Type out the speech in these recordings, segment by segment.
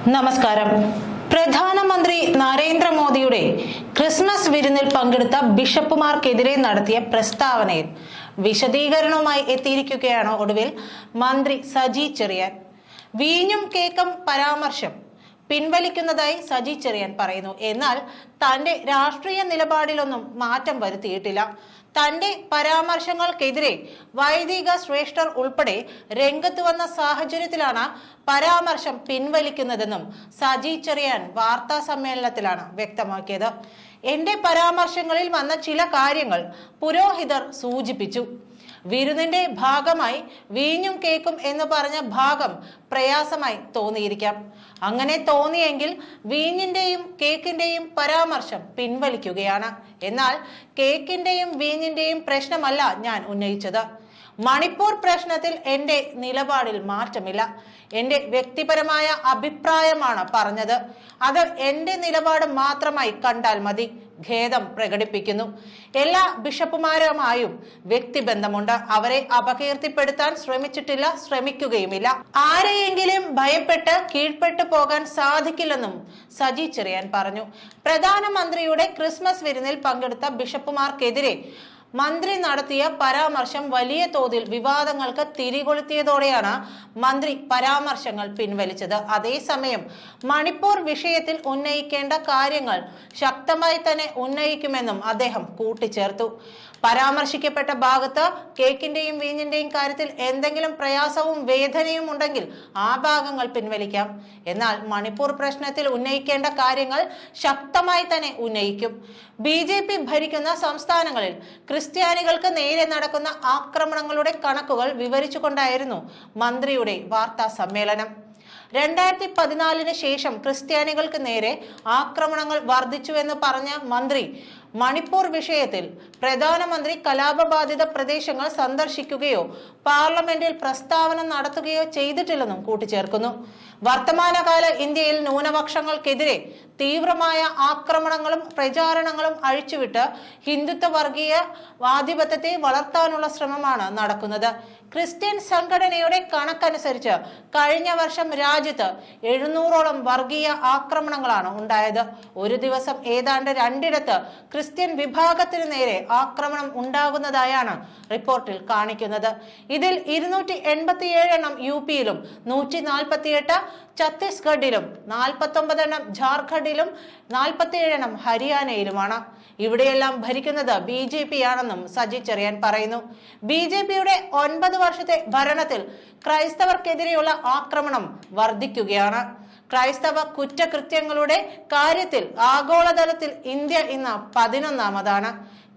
നമസ്കാരം. പ്രധാനമന്ത്രി നരേന്ദ്രമോദിയുടെ ക്രിസ്മസ് വിരുന്നിൽ പങ്കെടുത്ത ബിഷപ്പുമാർക്കെതിരെ നടത്തിയ പ്രസ്താവനയിൽ വിശദീകരണവുമായി എത്തിയിരിക്കുകയാണ് ഒടുവിൽ മന്ത്രി സജി ചെറിയാൻ. വീഞ്ഞും കേക്കും പരാമർശം പിൻവലിക്കുന്നതായി സജി ചെറിയാൻ പറയുന്നു. എന്നാൽ തന്റെ രാഷ്ട്രീയ നിലപാടിലൊന്നും മാറ്റം വരുത്തിയിട്ടില്ല. തന്റെ പരാമർശങ്ങൾക്കെതിരെ വൈദിക ശ്രേഷ്ഠർ ഉൾപ്പെടെ രംഗത്ത് വന്ന സാഹചര്യത്തിലാണ് പരാമർശം പിൻവലിക്കുന്നതെന്നും സജി ചെറിയാൻ വാർത്താ സമ്മേളനത്തിലാണ് വ്യക്തമാക്കിയത്. എന്റെ പരാമർശങ്ങളിൽ വന്ന ചില കാര്യങ്ങൾ പുരോഹിതർ സൂചിപ്പിച്ചു. വിരുന്നിന്റെ ഭാഗമായി വീഞ്ഞും കേക്കും എന്ന് പറഞ്ഞ ഭാഗം പ്രയാസമായി തോന്നിയിരിക്കാം. അങ്ങനെ തോന്നിയെങ്കിൽ വീഞ്ഞിന്റെയും കേക്കിന്റെയും പരാമർശം പിൻവലിക്കുകയാണ്. എന്നാൽ കേക്കിന്റെയും വീഞ്ഞിന്റെയും പ്രശ്നമല്ല ഞാൻ ഉന്നയിച്ചത്. മണിപ്പൂർ പ്രശ്നത്തിൽ എന്റെ നിലപാടിൽ മാറ്റമില്ല. എന്റെ വ്യക്തിപരമായ അഭിപ്രായമാണ് പറഞ്ഞത്. അത് എന്റെ നിലപാട് മാത്രമായി കണ്ടാൽ മതി. ഖേദം പ്രകടിപ്പിക്കുന്നു. എല്ലാ ബിഷപ്പുമാരുമായും വ്യക്തിബന്ധമുണ്ട്. അവരെ അപകീർത്തിപ്പെടുത്താൻ ശ്രമിച്ചിട്ടില്ല, ശ്രമിക്കുകയുമില്ല. ആരെയെങ്കിലും ഭയപ്പെട്ട് കീഴ്പ്പെട്ടു പോകാൻ സാധിക്കില്ലെന്നും സജി ചെറിയാൻ പറഞ്ഞു. പ്രധാനമന്ത്രിയുടെ ക്രിസ്മസ് വിരുന്നിൽ പങ്കെടുത്ത ബിഷപ്പുമാർക്കെതിരെ മന്ത്രി നടത്തിയ പരാമർശം വലിയ തോതിൽ വിവാദങ്ങൾക്ക് തിരികൊളുത്തിയതോടെയാണ് മന്ത്രി പരാമർശങ്ങൾ പിൻവലിച്ചത്. അതേസമയം മണിപ്പൂർ വിഷയത്തിൽ ഉന്നയിക്കേണ്ട കാര്യങ്ങൾ ശക്തമായി തന്നെ ഉന്നയിക്കുമെന്നും അദ്ദേഹം കൂട്ടിച്ചേർത്തു. പരാമർശിക്കപ്പെട്ട ഭാഗത്ത് കേക്കിന്റെയും വീഞ്ഞിന്റെയും കാര്യത്തിൽ എന്തെങ്കിലും പ്രയാസവും വേദനയും ഉണ്ടെങ്കിൽ ആ ഭാഗങ്ങൾ പിൻവലിക്കാം. എന്നാൽ മണിപ്പൂർ പ്രശ്നത്തിൽ ഉന്നയിക്കേണ്ട കാര്യങ്ങൾ ശക്തമായി തന്നെ ഉന്നയിക്കും. BJP ഭരിക്കുന്ന സംസ്ഥാനങ്ങളിൽ ക്രിസ്ത്യാനികൾക്ക് നേരെ നടക്കുന്ന ആക്രമണങ്ങളുടെ കണക്കുകൾ വിവരിച്ചുകൊണ്ടായിരുന്നു മന്ത്രിയുടെ വാർത്താ സമ്മേളനം. 2014 ശേഷം ക്രിസ്ത്യാനികൾക്ക് നേരെ ആക്രമണങ്ങൾ വർദ്ധിച്ചുവെന്ന് പറഞ്ഞ മന്ത്രി മണിപ്പൂർ വിഷയത്തിൽ പ്രധാനമന്ത്രി കലാപബാധിത പ്രദേശങ്ങൾ സന്ദർശിക്കുകയോ പാർലമെന്റിൽ പ്രസ്താവന നടത്തുകയോ ചെയ്തിട്ടില്ലെന്നും കൂട്ടിച്ചേർക്കുന്നു. വർത്തമാനകാല ഇന്ത്യയിൽ ന്യൂനപക്ഷങ്ങൾക്കെതിരെ തീവ്രമായ ആക്രമണങ്ങളും പ്രചാരണങ്ങളും അഴിച്ചുവിട്ട് ഹിന്ദുത്വ വർഗീയ ആധിപത്യത്തെ വളർത്താനുള്ള ശ്രമമാണ് നടക്കുന്നത്. ക്രിസ്ത്യൻ സംഘടനയുടെ കണക്കനുസരിച്ച് കഴിഞ്ഞ വർഷം രാജ്യത്ത് 700ഓളം വർഗീയ ആക്രമണങ്ങളാണ് ഉണ്ടായത്. ഒരു ദിവസം ഏതാണ്ട് 2ഇടത്ത് ക്രിസ്ത്യൻ വിഭാഗത്തിന് നേരെ ആക്രമണം ഉണ്ടാകുന്നതായാണ് റിപ്പോർട്ടിൽ കാണിക്കുന്നത്. ഇതിൽ 287 എണ്ണം UPയിലും 148 ഛത്തീസ്ഗഡിലും 49 ജാർഖണ്ഡിലും 47 ഹരിയാനയിലുമാണ്. ഇവിടെയെല്ലാം ഭരിക്കുന്നത് BJP ആണെന്നും സജി ചെറിയാൻ പറയുന്നു. BJPയുടെ 9 വർഷത്തെ ഭരണത്തിൽ ക്രൈസ്തവർക്കെതിരെയുള്ള ആക്രമണം വർദ്ധിക്കുകയാണ്. ക്രൈസ്തവ കുറ്റകൃത്യങ്ങളുടെ കാര്യത്തിൽ ആഗോളതലത്തിൽ ഇന്ത്യ ഇന്ന് 11ാമതാണ്.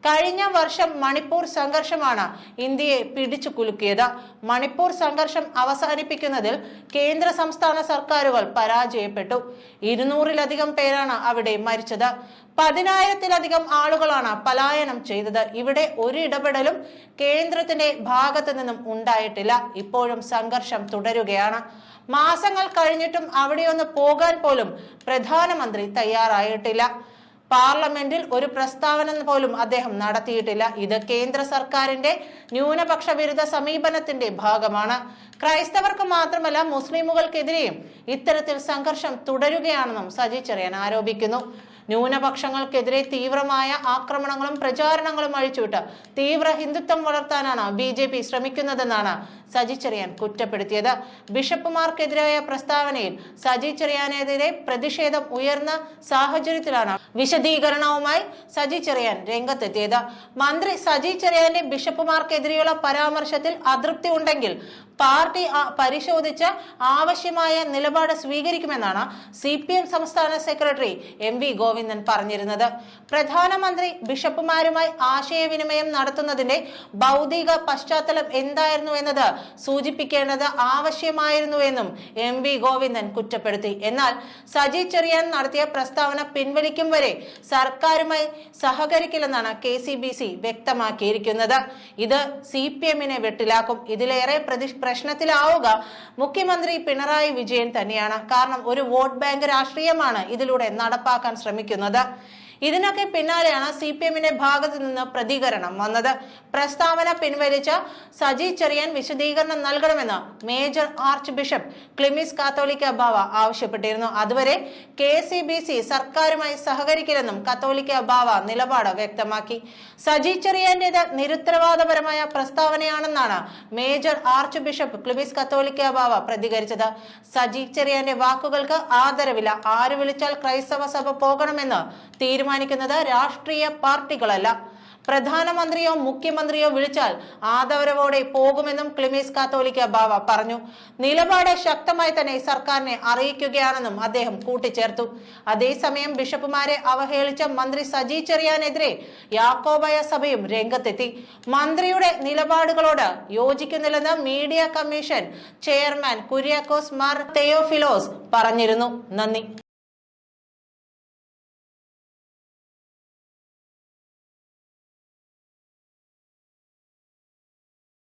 കഴിഞ്ഞ വർഷം മണിപ്പൂർ സംഘർഷമാണ് ഇന്ത്യയെ പിടിച്ചു കുലുക്കിയത്. മണിപ്പൂർ സംഘർഷം അവസാനിപ്പിക്കുന്നതിൽ കേന്ദ്ര സംസ്ഥാന സർക്കാരുകൾ പരാജയപ്പെട്ടു. 200-ലധികം പേരാണ് അവിടെ മരിച്ചത്. 10,000-ലധികം ആളുകളാണ് പലായനം ചെയ്തത്. ഇവിടെ ഒരു ഇടപെടലും കേന്ദ്രത്തിന്റെ ഭാഗത്തു നിന്നും ഉണ്ടായിട്ടില്ല. ഇപ്പോഴും സംഘർഷം തുടരുകയാണ്. മാസങ്ങൾ കഴിഞ്ഞിട്ടും അവിടെയൊന്ന് പോകാൻ പോലും പ്രധാനമന്ത്രി തയ്യാറായിട്ടില്ല. പാർലമെന്റിൽ ഒരു പ്രസ്താവന പോലും അദ്ദേഹം നടത്തിയിട്ടില്ല. ഇത് കേന്ദ്ര സർക്കാരിന്റെ ന്യൂനപക്ഷ വിരുദ്ധ സമീപനത്തിന്റെ ഭാഗമാണ്. ക്രൈസ്തവർക്ക് മാത്രമല്ല മുസ്ലിമുകൾക്കെതിരെയും ഇത്തരത്തിൽ സംഘർഷം തുടരുകയാണെന്നും സജി ചെറിയാൻ ആരോപിക്കുന്നു. ന്യൂനപക്ഷങ്ങൾക്കെതിരെ തീവ്രമായ ആക്രമണങ്ങളും പ്രചാരണങ്ങളും അഴിച്ചുവിട്ട് തീവ്ര ഹിന്ദുത്വം വളർത്താനാണ് BJP ശ്രമിക്കുന്നതെന്നാണ് സജി ചെറിയാൻ കുറ്റപ്പെടുത്തിയത്. ബിഷപ്പുമാർക്കെതിരായ പ്രസ്താവനയിൽ സജി ചെറിയാനെതിരെ പ്രതിഷേധം ഉയർന്ന സാഹചര്യത്തിലാണ് വിശദീകരണവുമായി സജി ചെറിയാൻ രംഗത്തെത്തിയത്. മന്ത്രി സജി ചെറിയാന്റെ ബിഷപ്പുമാർക്കെതിരെയുള്ള പരാമർശത്തിൽ അതൃപ്തി ഉണ്ടെങ്കിൽ പാർട്ടി പരിശോധിച്ച് ആവശ്യമായ നിലപാട് സ്വീകരിക്കുമെന്നാണ് CPM സംസ്ഥാന സെക്രട്ടറി MV ഗോവിന്ദൻ പറഞ്ഞിരുന്നത്. പ്രധാനമന്ത്രി ബിഷപ്പുമാരുമായി ആശയവിനിമയം നടത്തുന്നതിന്റെ ഭൗതിക പശ്ചാത്തലം എന്തായിരുന്നു എന്നത് സൂചിപ്പിക്കേണ്ടത് ആവശ്യമായിരുന്നുവെന്നും MV ഗോവിന്ദൻ കുറ്റപ്പെടുത്തി. എന്നാൽ സജി ചെറിയാൻ നടത്തിയ പ്രസ്താവന പിൻവലിക്കും വരെ സർക്കാരുമായി സഹകരിക്കില്ലെന്നാണ് KCBC വ്യക്തമാക്കിയിരിക്കുന്നത്. ഇത് CPMനെ വെട്ടിലാക്കും. ഇതിലേറെ പ്രശ്നത്തിലാവുക മുഖ്യമന്ത്രി പിണറായി വിജയൻ തന്നെയാണ്. കാരണം ഒരു വോട്ട് ബാങ്ക് രാഷ്ട്രീയമാണ് ഇതിലൂടെ നടപ്പാക്കാൻ ശ്രമിക്കുന്നത്. ഇതിനൊക്കെ പിന്നാലെയാണ് CPM-ന്റെ ഭാഗത്തു നിന്ന് പ്രതികരണം വന്നത്. പ്രസ്താവന പിൻവലിച്ച സജി ചെറിയാൻ വിശദീകരണം നൽകണമെന്ന് മേജർ ആർച്ച് ബിഷപ്പ് ക്ലിമിസ് കാത്തോലിക്ക ബാവ ആവശ്യപ്പെട്ടിരുന്നു. അതുവരെ KCBC സർക്കാരുമായി സഹകരിക്കില്ലെന്നും കത്തോലിക്ക ബാവ നിലപാട് വ്യക്തമാക്കി. സജി ചെറിയാന്റേത് നിരുത്തരവാദപരമായ പ്രസ്താവനയാണെന്നാണ് മേജർ ആർച്ച് ബിഷപ്പ് ക്ലിമിസ് കത്തോലിക്ക ബാവ പ്രതികരിച്ചത്. സജി ചെറിയാന്റെ വാക്കുകൾക്ക് ആദരവില്ല. ആര് വിളിച്ചാൽ ക്രൈസ്തവ സഭ പോകണമെന്ന് തീരുമാനിക്കുന്നത് രാഷ്ട്രീയ പാർട്ടികളല്ല. പ്രധാനമന്ത്രിയോ മുഖ്യമന്ത്രിയോ വിളിച്ചാൽ ആദരവോടെ പോകുമെന്നും ക്ലിമിസ് കാത്തോലിക്ക ബാവ പറഞ്ഞു. നിലപാട് ശക്തമായി തന്നെ സർക്കാരിനെ അറിയിക്കുകയാണെന്നും അദ്ദേഹം കൂട്ടിച്ചേർത്തു. അതേസമയം ബിഷപ്പുമാരെ അവഹേളിച്ച മന്ത്രി സജി ചെറിയാനെതിരെ യാക്കോബായ സഭയും രംഗത്തെത്തി. മന്ത്രിയുടെ നിലപാടുകളോട് യോജിക്കുന്നില്ലെന്ന് media commission chairman Kuriakose Mar Theophilos പറഞ്ഞിരുന്നു. നന്ദി.